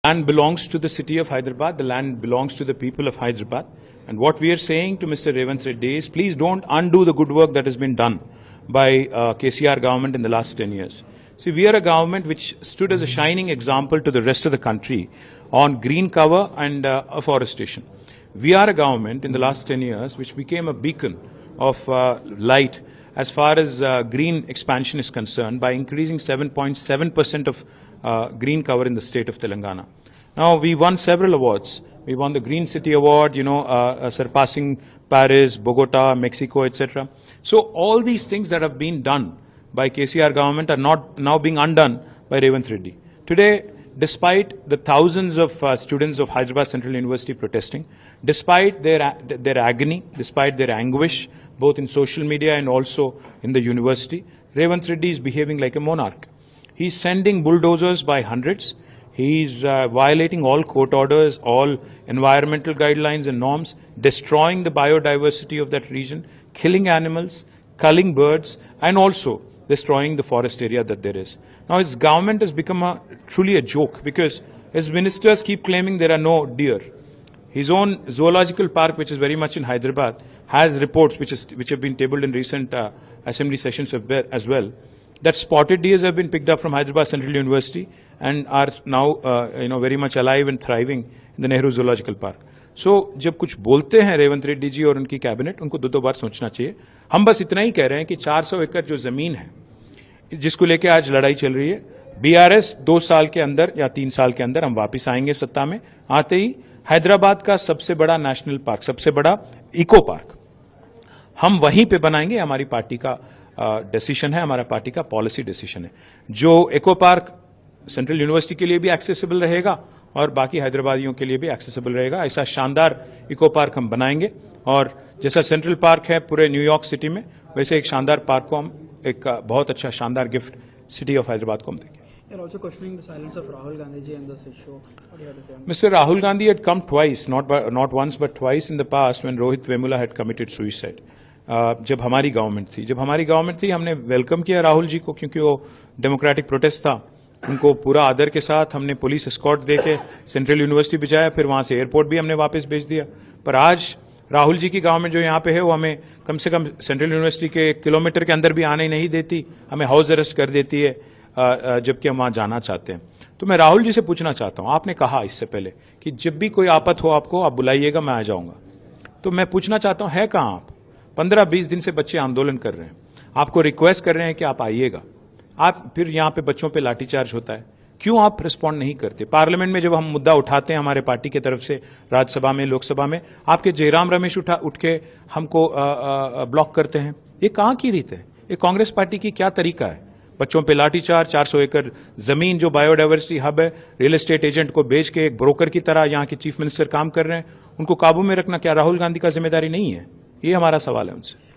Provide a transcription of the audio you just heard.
Land belongs to the city of Hyderabad. The land belongs to the people of Hyderabad. And what we are saying to Mr. Revanth Reddy is, please don't undo the good work that has been done by KCR government in the last 10 years. See, we are a government which stood as a shining example to the rest of the country on green cover and afforestation. We are a government in the last 10 years which became a beacon of light as far as green expansion is concerned by increasing 7.7% of green cover in the state of Telangana. Now, we won several awards. We won the Green City Award, surpassing Paris, Bogota, Mexico, etc. So all these things that have been done by KCR government are not now being undone by Revanth Reddy. Today, despite the thousands of students of Hyderabad Central University protesting, despite their agony, despite their anguish, both in social media and also in the university, Revanth Reddy is behaving like a monarch. He's sending bulldozers by hundreds. He's violating all court orders, all environmental guidelines and norms, destroying the biodiversity of that region, killing animals, culling birds, and also destroying the forest area that there is. Now, his government has become truly a joke because his ministers keep claiming there are no deer. His own zoological park, which is very much in Hyderabad, has reports which have been tabled in recent assembly sessions as well, that spotted deers have been picked up from Hyderabad Central University and are now very much alive and thriving in the Nehru Zoological Park. So जब कुछ बोलते हैं रेवंत रेड्डी जी और उनकी cabinet, उनको दो बार सोचना चाहिए. हम बस इतना ही कह रहे हैं कि 400 एकड़ जो जमीन है जिसको लेके आज लड़ाई चल रही है, बीआरएस 2 साल के अंदर या 3 साल के अंदर हम वापस आएंगे सत्ता में. आते ही हैदराबाद का सबसे बड़ा नेशनल पार्क, सबसे बड़ा इको पार्क हम वहीं पे बनाएंगे. हमारी पार्टी का डिसीजन है, हमारा पार्टी का पॉलिसी डिसीजन है. जो इको पार्क सेंट्रल यूनिवर्सिटी के लिए भी एक्सेसिबल रहेगा और बाकी हैदराबादियों के लिए भी एक्सेसिबल रहेगा. ऐसा शानदार इको पार्क हम बनाएंगे और जैसा सेंट्रल पार्क है पूरे न्यूयॉर्क सिटी में, वैसे एक शानदार पार्क को हम एक बहुत अच्छा शानदार गिफ्ट सिटी ऑफ हैदराबाद को हम देंगे. You're also questioning the silence of Rahul Gandhi ji in this issue. What do you have to say on that? Mr. Rahul Gandhi had come twice, not once but twice in the past when Rohit Vemula had committed suicide. जब हमारी government थी हमने welcome किया राहुल जी को, क्योंकि वो democratic protest था. उनको पूरा आदर के साथ हमने पुलिस एस्कॉर्ट देके सेंट्रल यूनिवर्सिटी भिजाया, फिर वहां से एयरपोर्ट भी हमने वापस भेज दिया. पर आज राहुल जी की गवर्नमेंट जो यहाँ पे है वो हमें कम से कम सेंट्रल यूनिवर्सिटी के किलोमीटर के अंदर भी आने नहीं देती, हमें हाउस अरेस्ट कर देती है जबकि हम वहां जाना चाहते हैं. तो मैं राहुल जी से पूछना चाहता हूं, आपने कहा इससे पहले कि जब भी कोई आफत हो आपको आप बुलाइएगा, मैं आ जाऊंगा. तो मैं पूछना चाहता हूं, है कहां आप? 15-20 दिन से बच्चे आंदोलन कर रहे हैं, आपको रिक्वेस्ट कर रहे हैं कि आप आइएगा. आप फिर यहाँ पे बच्चों पे लाठीचार्ज होता है. क्यों आप रिस्पॉन्ड नहीं करते? पार्लियामेंट में जब हम मुद्दा उठाते हैं हमारे पार्टी की तरफ से, राज्यसभा में, लोकसभा में, आपके जयराम रमेश उठ के हमको ब्लॉक करते हैं. ये कहां की रीत है? ये कांग्रेस पार्टी की क्या तरीका है? बच्चों पे लाठीचार्ज, 400 एकड़ जमीन जो बायोडाइवर्सिटी हब है, रियल एस्टेट एजेंट को बेच के एक ब्रोकर की तरह यहाँ के चीफ मिनिस्टर काम कर रहे हैं, उनको काबू में रखना क्या राहुल गांधी का जिम्मेदारी नहीं है? ये हमारा सवाल है उनसे.